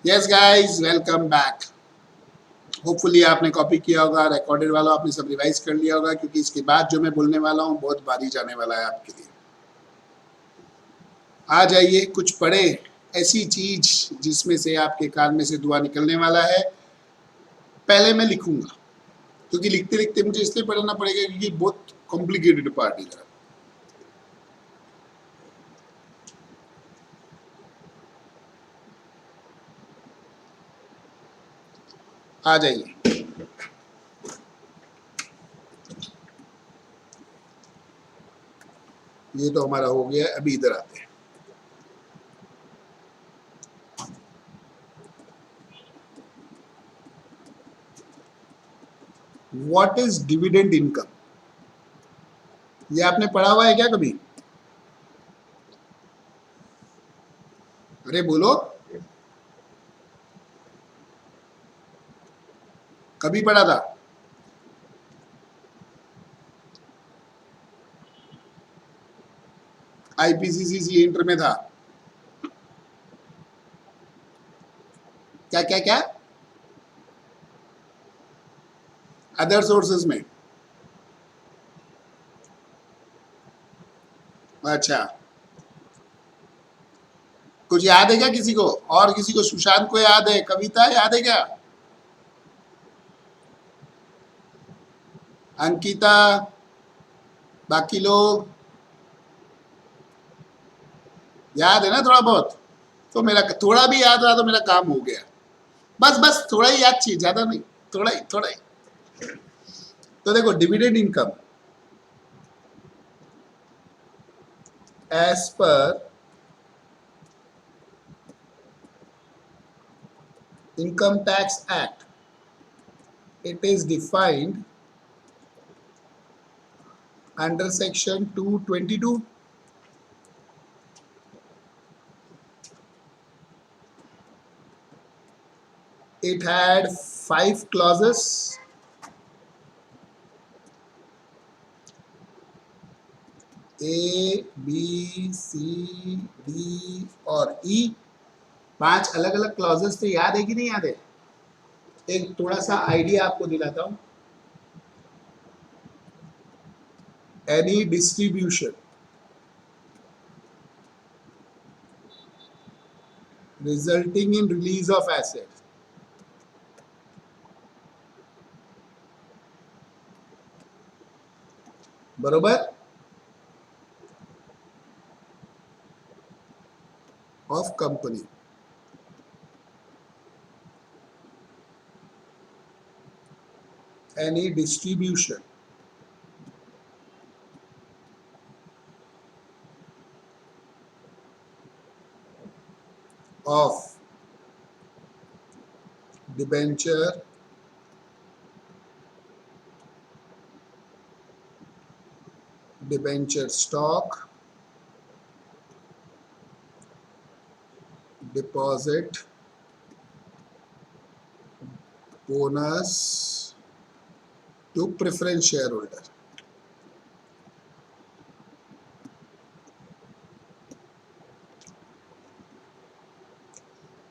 Yes guys, welcome back. Hopefully आपने copy किया होगा, रिकॉर्डेड वाला आपने सब रिवाइज कर लिया होगा, क्योंकि इसके बाद जो मैं बोलने वाला हूँ बहुत भारी जाने वाला है आपके लिए। आ जाइए, कुछ पढ़े ऐसी चीज जिसमें से आपके कान में से धुआं निकलने वाला है। पहले मैं लिखूंगा, क्योंकि लिखते लिखते मुझे इसलिए पढ़ना पड़ेगा क्योंकि बहुत कॉम्प्लिकेटेड पार्ट है। आ जाइए। ये तो हमारा हो गया, अभी इधर आते हैं। What is dividend income? ये आपने पढ़ा हुआ है क्या कभी? अरे बोलो, कभी पढ़ा था? आईपीसीसी इंटर में था। क्या क्या क्या? अदर सोर्सेज में? अच्छा, कुछ याद है क्या किसी को? और किसी को? सुशांत को याद है? कविता याद है क्या? अंकिता? बाकी लोग याद है ना थोड़ा बहुत? तो मेरा थोड़ा भी याद रहा तो मेरा काम हो गया। बस बस थोड़ा ही याद चाहिए, ज्यादा नहीं। थोड़ा ही, थोड़ा ही। तो देखो, डिविडेंड इनकम एज पर income tax act, it is defined under section 222. It had 5 clauses. A, B, C, D और E। 5 अलग अलग क्लॉजेस थे, याद है कि नहीं याद है? एक थोड़ा सा आइडिया आपको दिलाता हूं। Any distribution resulting in release of asset, बरोबर, of company, any distribution of debenture debenture stock, deposit, bonus to preference share holder.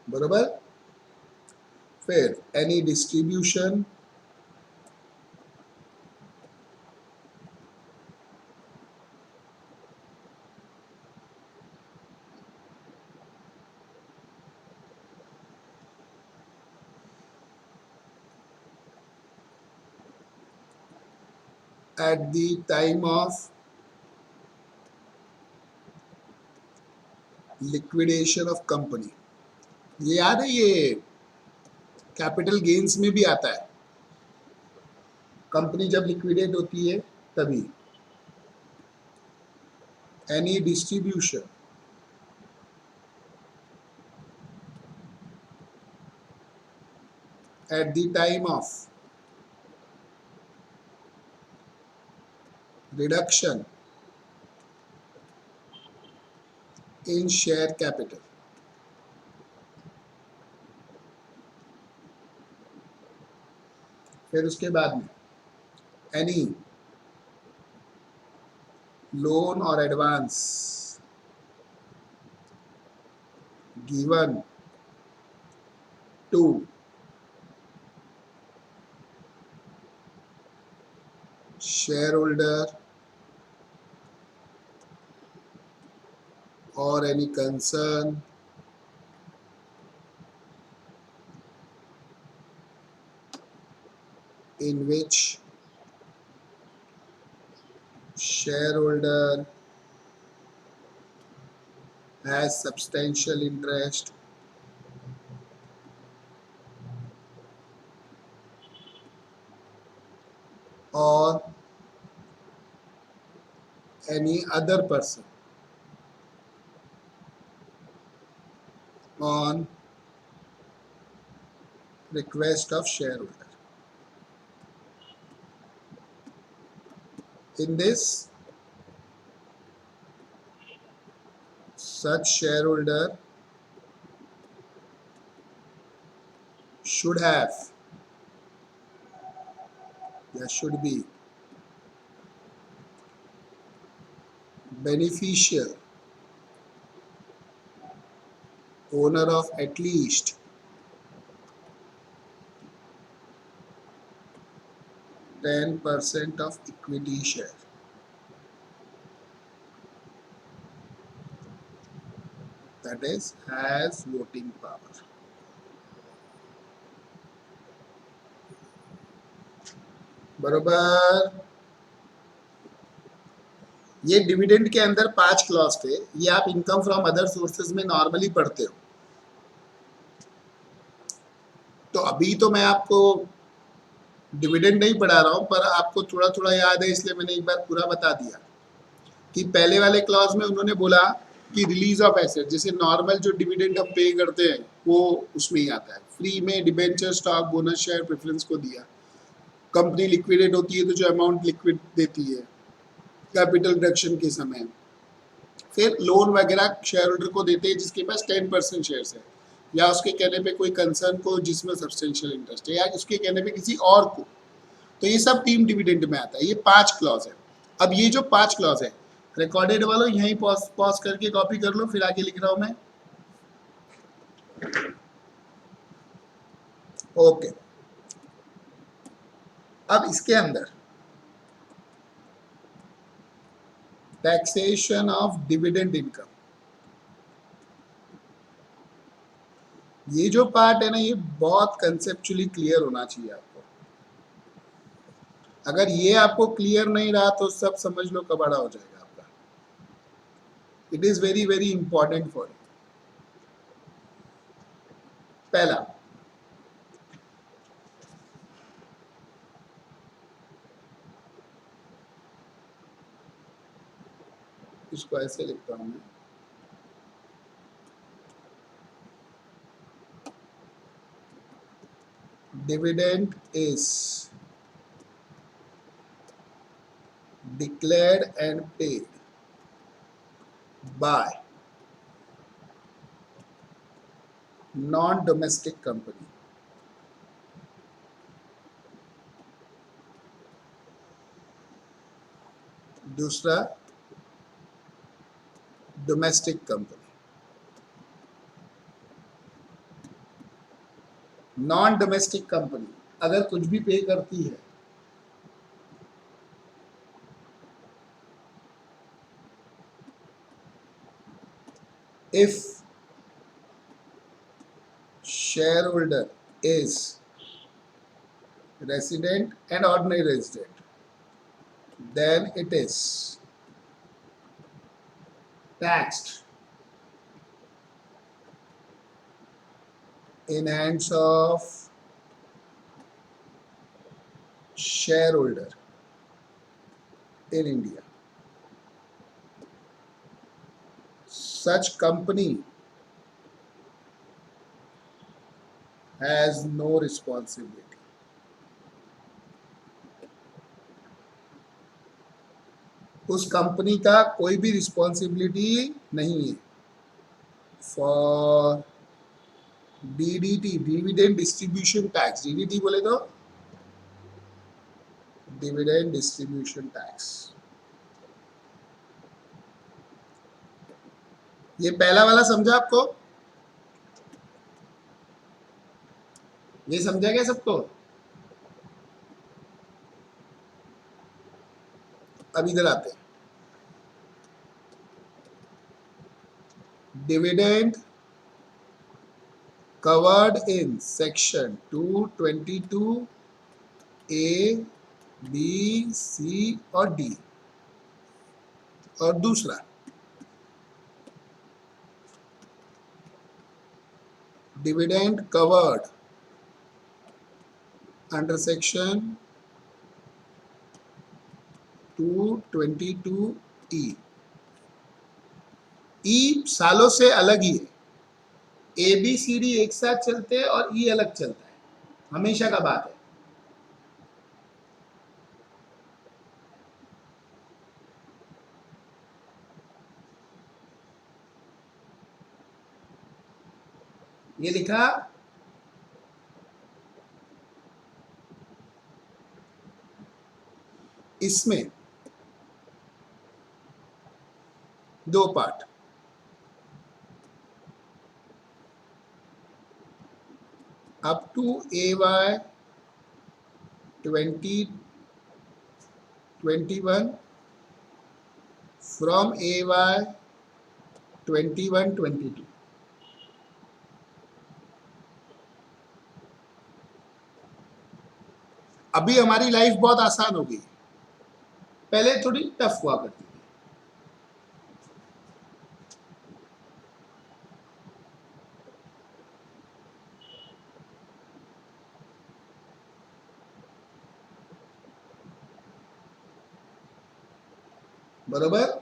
बरोबर। फिर any distribution at the time of liquidation of company। ये याद है? ये कैपिटल गेन्स में भी आता है। कंपनी जब लिक्विडेट होती है तभी। Any distribution at the time of reduction in share capital। फिर उसके बाद में एनी लोन और advance given 2 shareholder or any concern in which shareholder has substantial interest or any other person on request of shareholder. In this, such shareholder should have, there should be beneficial owner of at least 10% of equity share. That is, has voting power. बरोबर. ये dividend के अंदर 5 clause थे. ये आप income from other sources में normally पढ़ते हो. तो अभी तो मैं आपको डिविडेंड नहीं पढ़ा रहा हूं, पर आपको थोड़ा थोड़ा याद है, इसलिए मैंने एक बार पूरा बता दिया कि पहले वाले क्लॉज में उन्होंने बोला कि रिलीज ऑफ एसेट, जैसे नॉर्मल जो डिविडेंड हम पे करते हैं वो उसमें ही आता है. फ्री में debenture, stock, bonus share, preference को दिया. कंपनी लिक्विडेट होती है तो जो अमाउंट लिक्विड देती है कैपिटल रिडक्शन के समय. फिर लोन वगैरह शेयर होल्डर को देते हैं जिसके पास 10% शेयर्स है, या उसके कहने पे कोई कंसर्न को जिसमें सब्सटेंशियल इंटरेस्ट है, या उसके कहने पे किसी और को. तो ये सब टीम डिविडेंड में आता है. ये 5 क्लॉज है. अब ये जो 5 क्लॉज है, रिकॉर्डेड वालों यहीं पॉज करके कॉपी कर लो, फिर आगे लिख रहा हूं मैं. ओके. अब इसके अंदर टैक्सेशन ऑफ डिविडेंड इनकम, ये जो पार्ट है ना, ये बहुत कंसेप्चुअली क्लियर होना चाहिए आपको. अगर ये आपको क्लियर नहीं रहा तो सब समझ लो कबाड़ा हो जाएगा आपका. It is very very important for you. पहला, इसको ऐसे लिखता हूं मैं. Dividend is declared and paid by non-domestic company. दूसरा, domestic company. Non domestic company अगर कुछ भी पे करती है, if shareholder is resident and ordinary resident, then it is taxed in hands of shareholder in India. Such company has no responsibility. उस company का कोई भी रिस्पॉन्सिबिलिटी नहीं है for DDT, dividend distribution tax. DDT बोले तो डिविडेंड डिस्ट्रीब्यूशन टैक्स. ये पहला वाला समझा आपको. ये समझा क्या सबको? अब इधर आते हैं, dividend covered in section 222 A, B, C और D। और दूसरा dividend covered under section 222 E। ई सालों से अलग ही है, ए बी सी डी एक साथ चलते हैं और ई अलग चलता है, हमेशा का बात है। ये लिखा, इसमें दो part, up to AY 2021 from AY 21-22। अभी हमारी लाइफ बहुत आसान हो गई, पहले थोड़ी टफ हुआ करती थी। बरोबर,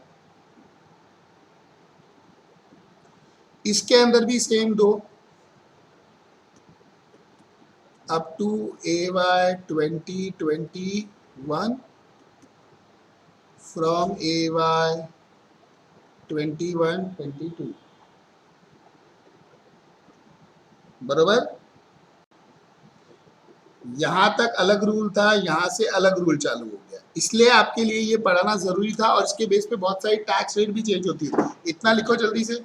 इसके अंदर भी सेम दो, up to AY 2021 from AY 21-22। बरोबर, यहां तक अलग रूल था, यहां से अलग रूल चालू हो गया, इसलिए आपके लिए ये पढ़ाना जरूरी था। और इसके बेस पे बहुत सारी टैक्स रेट भी चेंज होती है। इतना लिखो जल्दी से,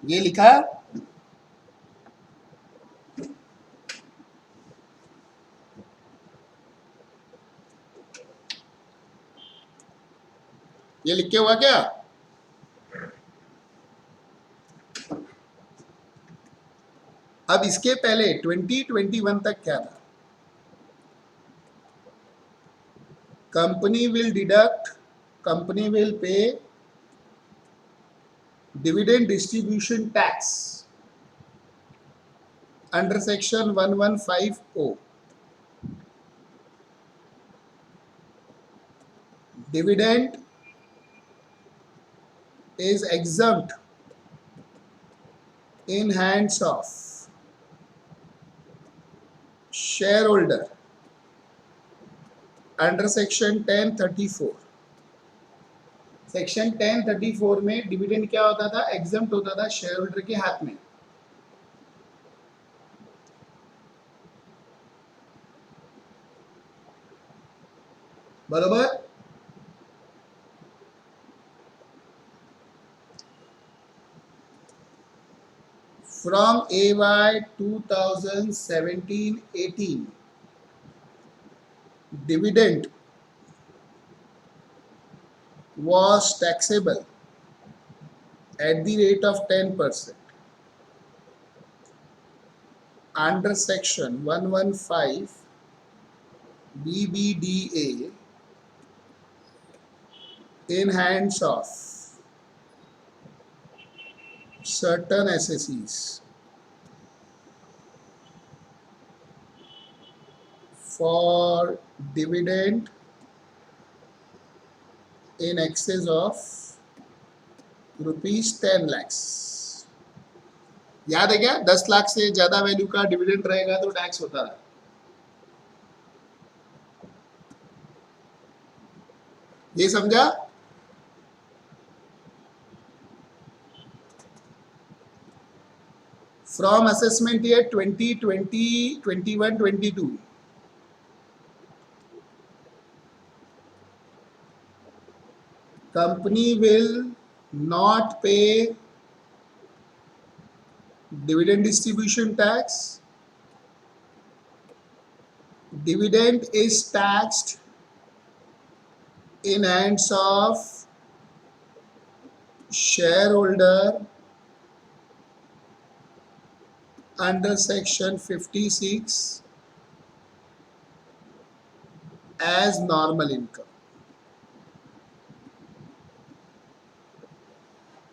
ये लिखा, ये लिख के हुआ क्या? अब इसके पहले 2021 तक क्या था? Company will deduct, company will pay dividend distribution tax under section 115O। Dividend is exempt in hands of shareholder under section 1034। Section 1034 में डिविडेंड क्या होता था? एग्जम्प्ट होता था शेयर होल्डर के हाथ में। बरोबर, from AY 2017-18 dividend was taxable at the rate of 10% under section 115 BBDA in hands of certain assessees for dividend in excess of ₹10 lakhs। याद है क्या? 10 लाख से ज्यादा वैल्यू का डिविडेंड रहेगा तो टैक्स होता है। ये समझा? From assessment year 2020, 21, 22, company will not pay dividend distribution tax. Dividend is taxed in hands of shareholder under section 56 as normal income.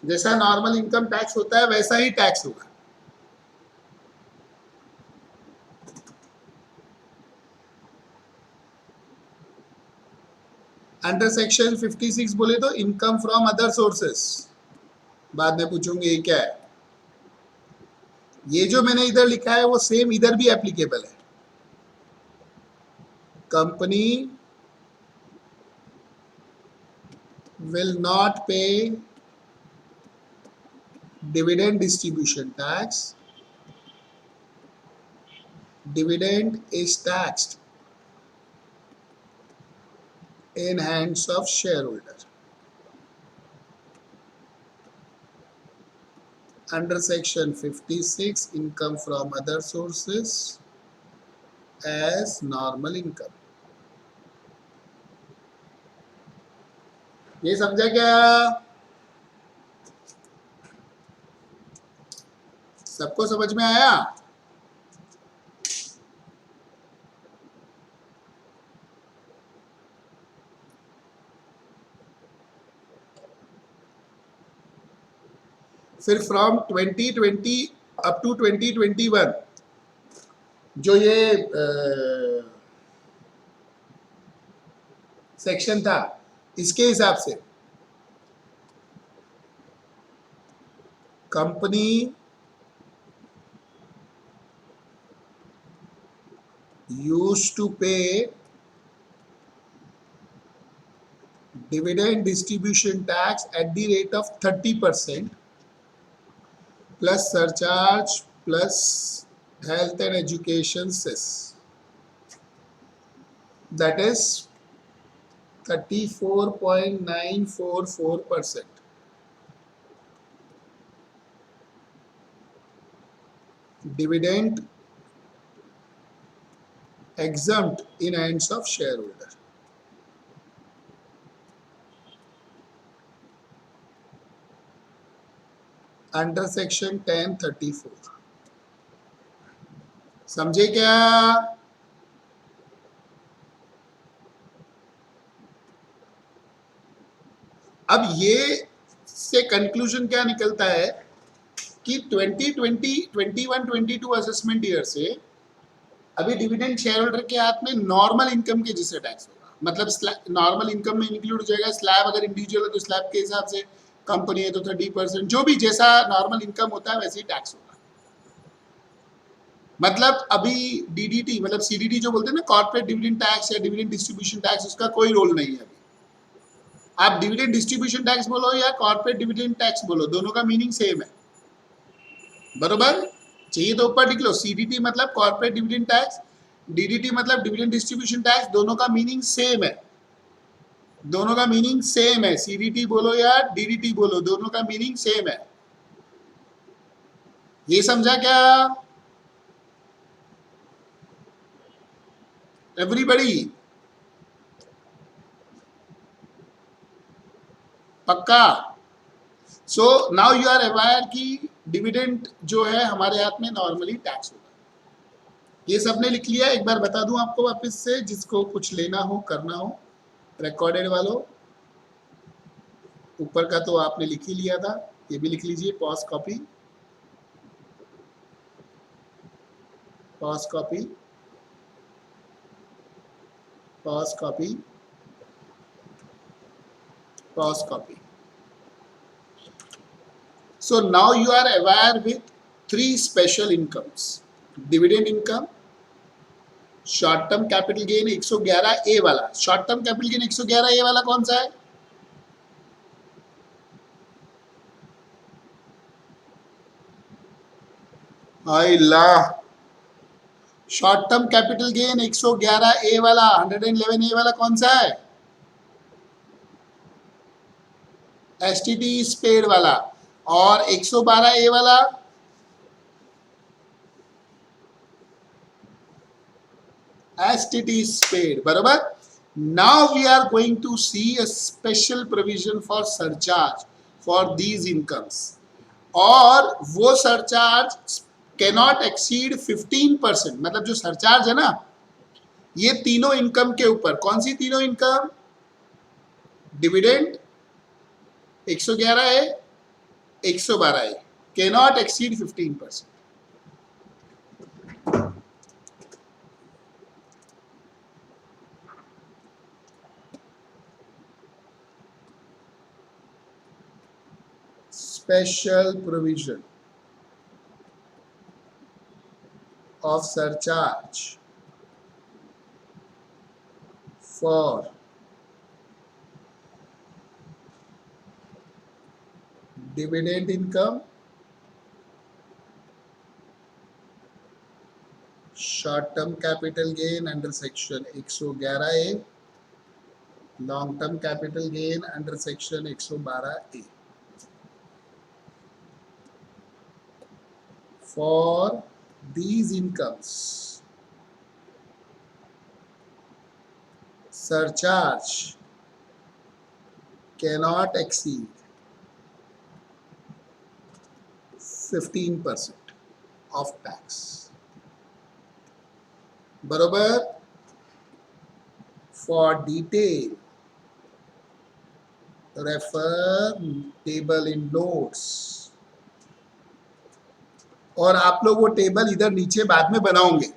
जैसा नॉर्मल इनकम टैक्स होता है वैसा ही टैक्स होगा। अंडर सेक्शन 56 बोले तो इनकम फ्रॉम अदर सोर्सेस। बाद में पूछूंगे ये क्या है। ये जो मैंने इधर लिखा है वो सेम इधर भी एप्लीकेबल है। Company will not pay dividend distribution tax. Dividend is taxed in hands of shareholder under section 56 income from other sources as normal income. ये समझा क्या? सबको समझ में आया? फिर फ्रॉम 2020 अप टू 2021 जो ये सेक्शन था इसके हिसाब से company used to pay dividend distribution tax at the rate of 30% plus surcharge plus health and education cess. That is 34.944%. Dividend exempt in hands of shareholder. Under section 1034. समझे क्या? अब ये से कंक्लूजन क्या निकलता है कि 2020, 21, 22 असेसमेंट ईयर से अभी डिविडेंड शेयर होल्डर के हाथ में नॉर्मल इनकम के जैसे टैक्स होगा। मतलब नॉर्मल इनकम में इंक्लूड हो जाएगा स्लैब, अगर इंडिविजुअल है तो स्लैब के हिसाब से, कंपनी है तो 30%, जो भी जैसा नॉर्मल इनकम होता है वैसे ही टैक्स होगा। मतलब अभी डीडीटी मतलब सीडीटी जो बोलते हैं ना, कॉर्पोरेट डिविडेंड टैक्स या डिविडेंड डिस्ट्रीब्यूशन टैक्स, उसका कोई रोल नहीं है अभी। आप डिविडेंड डिस्ट्रीब्यूशन टैक्स बोलो या कॉर्पोरेट डिविडेंड टैक्स बोलो, दोनों का मीनिंग सेम है। बरोबर? चाहिए तो ऊपर लिख लो, सीडीटी मतलब कॉर्पोरेट डिविडेंड टैक्स, डीडीटी मतलब डिविडेंड डिस्ट्रीब्यूशन टैक्स, दोनों का मीनिंग सेम है। दोनों का मीनिंग सेम है। सीडीटी बोलो या डीडीटी बोलो, दोनों का मीनिंग सेम है। ये समझा क्या एवरीबॉडी? पक्का? So now you are aware कि डिविडेंड जो है हमारे हाथ में नॉर्मली टैक्स होगा। ये सबने लिख लिया। एक बार बता दूं आपको वापस से, जिसको कुछ लेना हो करना हो, रिकॉर्डेड वालों, ऊपर का तो आपने लिख ही लिया था, ये भी लिख लीजिए। Pause copy, pause copy, pause copy, pause copy. So now you are aware with 3 special incomes: dividend income, short term capital gain 111A वाला। Short term capital gain 111A वाला कौन सा है? हाय ला, शॉर्ट टर्म कैपिटल गेन 111 ए वाला, 111 ए वाला कौन सा है? एसटीटी स्पेड वाला। और 112 ए वाला एसटीटी स्पेड, बराबर। Now we are going to see a special provision for surcharge for these incomes, और वो सरचार्ज कैनॉट एक्सीड 15%। मतलब जो सरचार्ज है ना, ये तीनों इनकम के ऊपर, कौन सी तीनों इनकम? डिविडेंड 111 है, 112 है, cannot exceed 15%। Special provision of surcharge for dividend income, short term capital gain under section 111A, long term capital gain under section 112A. For these incomes, surcharge cannot exceed 15% of tax. बरोबर। For detail, refer table in notes। और आप लोग वो table इधर नीचे बाद में बनाओगे,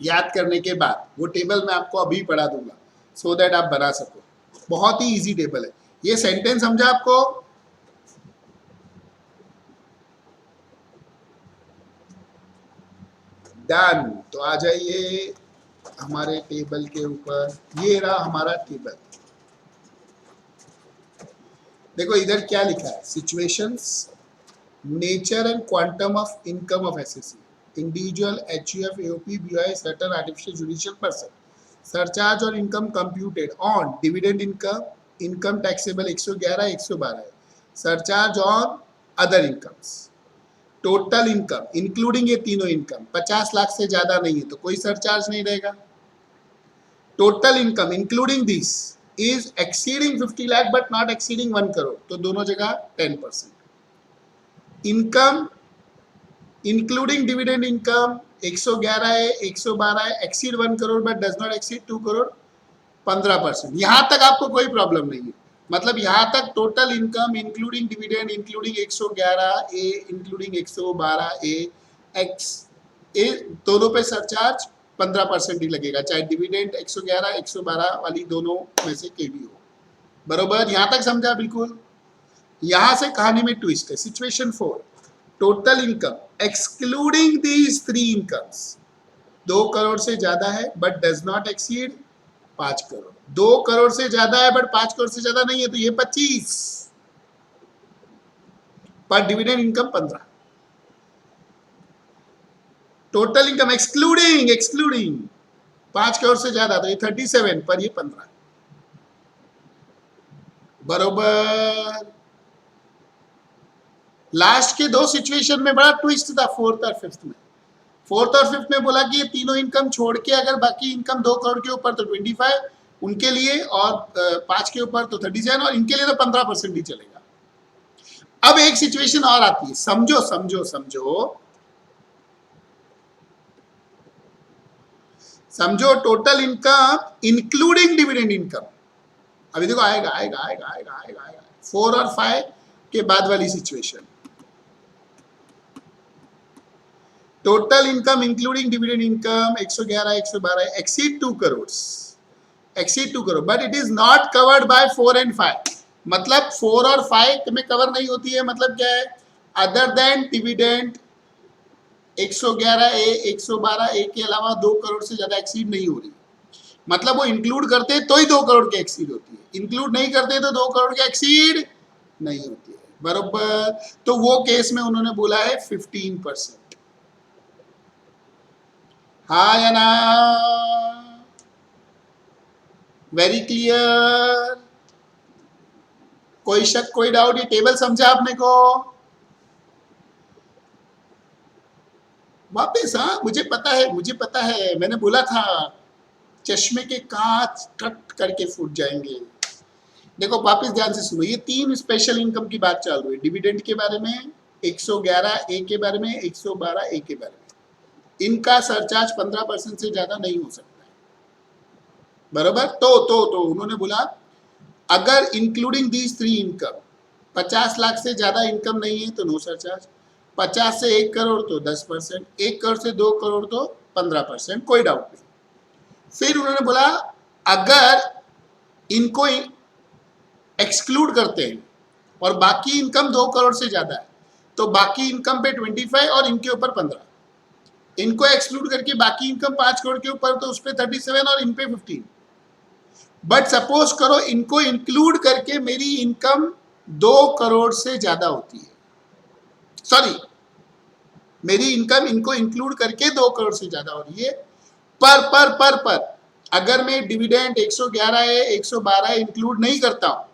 याद करने के बाद वो टेबल मैं आपको अभी पढ़ा दूंगा, सो दैट आप बना सको। बहुत ही इजी टेबल है। ये सेंटेंस समझा आपको? डन। तो आ जाइए हमारे टेबल के ऊपर। ये रहा हमारा टेबल। देखो इधर क्या लिखा है, situations, nature and quantum of income of SSC, individual, HUF, AOP, BI, certain artificial judicial person, surcharge और income computed on dividend income, income taxable 111 112 है, surcharge on other incomes, total income including ये तीनों income 50 lakh से ज्यादा नहीं है तो कोई सरचार्ज नहीं रहेगा। Total income including this is exceeding 50 lakh but not exceeding 1 crore, तो दोनों जगह 10%। इनकम इंक्लूडिंग डिविडेंड इनकम 111 है, 112 है, exceed 1 crore but does not exceed 2 crore, 15%। यहां तक आपको कोई प्रॉब्लम नहीं है। मतलब यहां तक total income including dividend including 111 ए इंक्लूडिंग 112 ए एक्स ए दोनों पे सरचार्ज 15% ही लगेगा, चाहे डिविडेंड 111 112 वाली दोनों में से कोई भी हो। बरोबर, यहां तक समझा? बिल्कुल। यहां से कहानी में ट्विस्ट है। Situation 4, total income excluding these 3 incomes 2 crore से ज्यादा है but does not exceed 5 crore. 2 crore से ज्यादा है बट 5 करोड़ से ज्यादा नहीं है तो ये 25, पर dividend income 15। Total income excluding excluding 5 crore से ज्यादा तो ये 37, पर ये 15। बरोबर। लास्ट के 2 सिचुएशन में बड़ा ट्विस्ट था, 4th और 5th में। 4th और 5th में बोला कि ये तीनों इनकम छोड़ के अगर बाकी इनकम 2 करोड़ के ऊपर तो 25 उनके लिए, और 5 के ऊपर तो 37, और इनके लिए तो 15% ही चलेगा। अब एक सिचुएशन और आती है, समझो समझो समझो समझो। Total income including dividend income, अभी देखो आएगा आएगा आएगा आएगा आएगा आएगा 4 और 5 के बाद वाली situation. Total income including dividend income 111 112 exceed 2 crore, exceed 2 crore but it is not covered by 4 and 5। मतलब 4 और 5 में कवर नहीं होती है। मतलब क्या है, अदर देन डिविडेंड 111 ए 112 ए के अलावा 2 करोड़ से ज्यादा एक्सीड नहीं हो रही। मतलब वो इंक्लूड करते तो ही 2 करोड़ की एक्सीड होती है, इंक्लूड नहीं करते तो 2 करोड़ की एक्सीड नहीं होती है। बरोबर। तो वो केस में उन्होंने बोला है 15%। हाँ या ना? Very clear? कोई शक कोई डाउट? ये टेबल समझा आपने को? वापिस, हाँ मुझे पता है, मैंने बोला था चश्मे के कांच कट करके फूट जाएंगे। देखो वापस ध्यान से सुनो, ये 3 स्पेशल इनकम की बात चल रही है। डिविडेंड के बारे में, 111 ए के बारे में, 112 ए के बारे में। इनका सरचार्ज 15% से ज्यादा नहीं हो सकता है, बराबर? तो उन्होंने बोला अगर इंक्लूडिंग दीज 3 इनकम 50 लाख से ज्यादा इनकम नहीं है तो नो सरचार्ज, 50 से 1 करोड़ तो 10%, 1 करोड़ से 2 करोड़ तो 15%, कोई डाउट नहीं। फिर उन्होंने बोला अगर इनको एक्सक्लूड करते हैं और बाकी इनकम 2 करोड़ से ज्यादा है तो बाकी इनकम पे 25 और इनके ऊपर 15, इनको एक्सक्लूड करके बाकी इनकम 5 करोड़ के ऊपर तो उस पर 37 और इन पे 15। बट सपोज करो इनको इंक्लूड करके मेरी इनकम 2 करोड़ से ज्यादा होती है, सॉरी मेरी इनकम इनको इंक्लूड करके 2 करोड़ से ज्यादा हो रही है, पर अगर मैं डिविडेंड 111 है 112 इंक्लूड नहीं करता हूं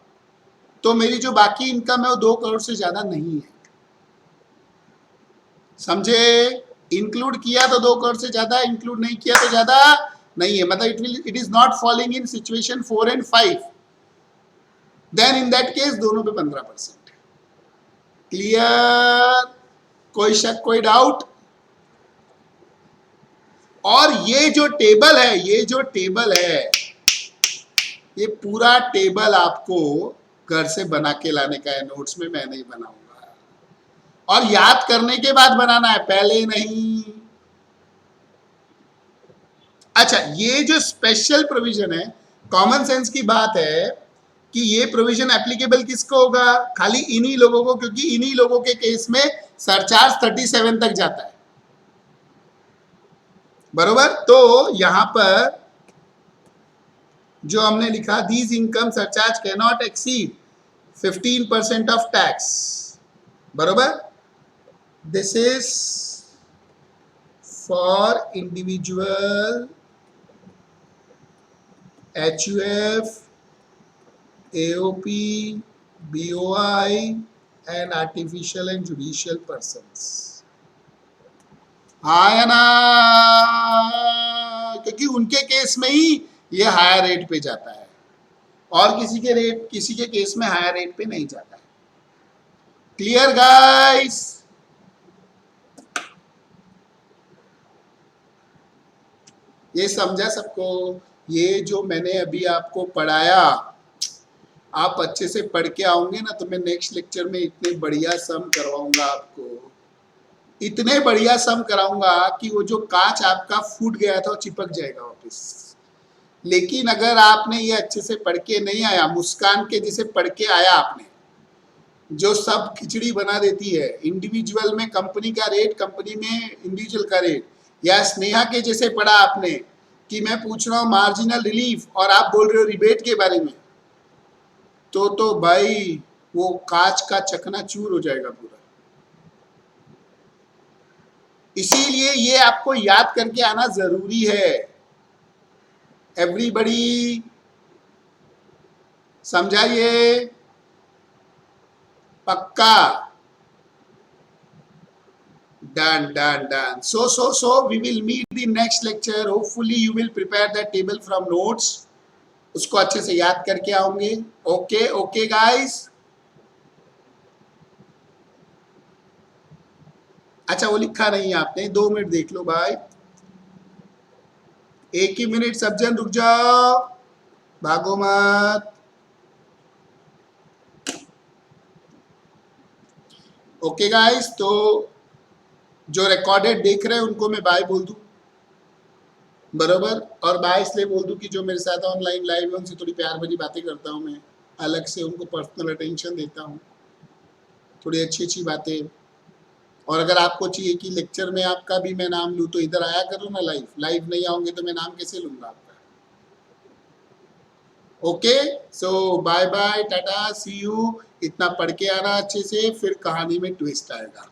तो मेरी जो बाकी इनकम है वो 2 करोड़ से ज्यादा नहीं है। समझे? इंक्लूड किया तो 2 करोड़ से ज्यादा, इंक्लूड नहीं किया तो ज्यादा नहीं है, मतलब it is not falling in situation 4 and 5, then in that case दोनों पे 15%। क्लियर? कोई शक कोई डाउट? और ये जो टेबल है ये पूरा टेबल आपको घर से बना के लाने का है, नोट्स में मैं नहीं बनाऊंगा, और याद करने के बाद बनाना है, पहले नहीं। अच्छा, ये जो स्पेशल प्रोविजन है, कॉमन सेंस की बात है कि ये प्रोविजन एप्लीकेबल किसको होगा? खाली इन्हीं लोगों को, क्योंकि इन्हीं लोगों के केस में सरचार्ज 37 तक जाता है, बरोबर? तो यहां पर जो हमने लिखा these income surcharge can not exceed 15% of tax, बरोबर? This is for individual, HUF, AOP, BOI and artificial and judicial persons। हाँ या ना? क्योंकि उनके केस में ही ये हायर रेट पे जाता है और किसी के केस में हायर रेट पे नहीं जाता है। Clear guys? ये समझा सबको? ये जो मैंने अभी आपको पढ़ाया, आप अच्छे से पढ़ के आओगे ना तो मैं नेक्स्ट लेक्चर में इतने बढ़िया सम करवाऊंगा आपको, इतने बढ़िया सम कराऊंगा कि वो जो कांच आपका फूट गया था वो चिपक जाएगा वापस। लेकिन अगर आपने ये अच्छे से पढ़ के नहीं आया, मुस्कान के जैसे पढ़ के आया आपने, जो सब खिचड़ी बना देती है, इंडिविजुअल में कंपनी का रेट, कंपनी में इंडिविजुअल का रेट, या स्नेहा के जैसे पढ़ा आपने कि मैं पूछ रहा हूँ मार्जिनल रिलीफ और आप बोल रहे हो रिबेट के बारे में, तो भाई वो कांच का चकनाचूर हो जाएगा पूरा। इसीलिए ये आपको याद करके आना जरूरी है। एवरीबडी समझाइए? पक्का? done. So we will meet the next lecture. Hopefully you will prepare that table from notes, उसको अच्छे से याद करके आओगे। Okay guys? अच्छा, वो लिखा नहीं है आपने, 2 मिनट देख लो भाई, 1 ही मिनट, सब जन रुक जाओ, भागो मत। ओके गाइस, तो जो रिकॉर्डेड देख रहे हैं उनको मैं बाय बोल दूं, बरोबर? और बाय इसलिए बोल दूं कि जो मेरे साथ ऑनलाइन लाइव है उनसे थोड़ी प्यार भरी बातें करता हूं, मैं अलग से उनको पर्सनल अटेंशन देता हूं, थोड़ी अच्छी बातें। और अगर आपको चाहिए कि लेक्चर में आपका भी मैं नाम लूं तो इधर आया करो ना, लाइव नहीं आओगे तो मैं नाम कैसे लूंगा आपका? Okay, so bye bye, tata, see you. इतना पढ़ के आना अच्छे से, फिर कहानी में ट्विस्ट आएगा।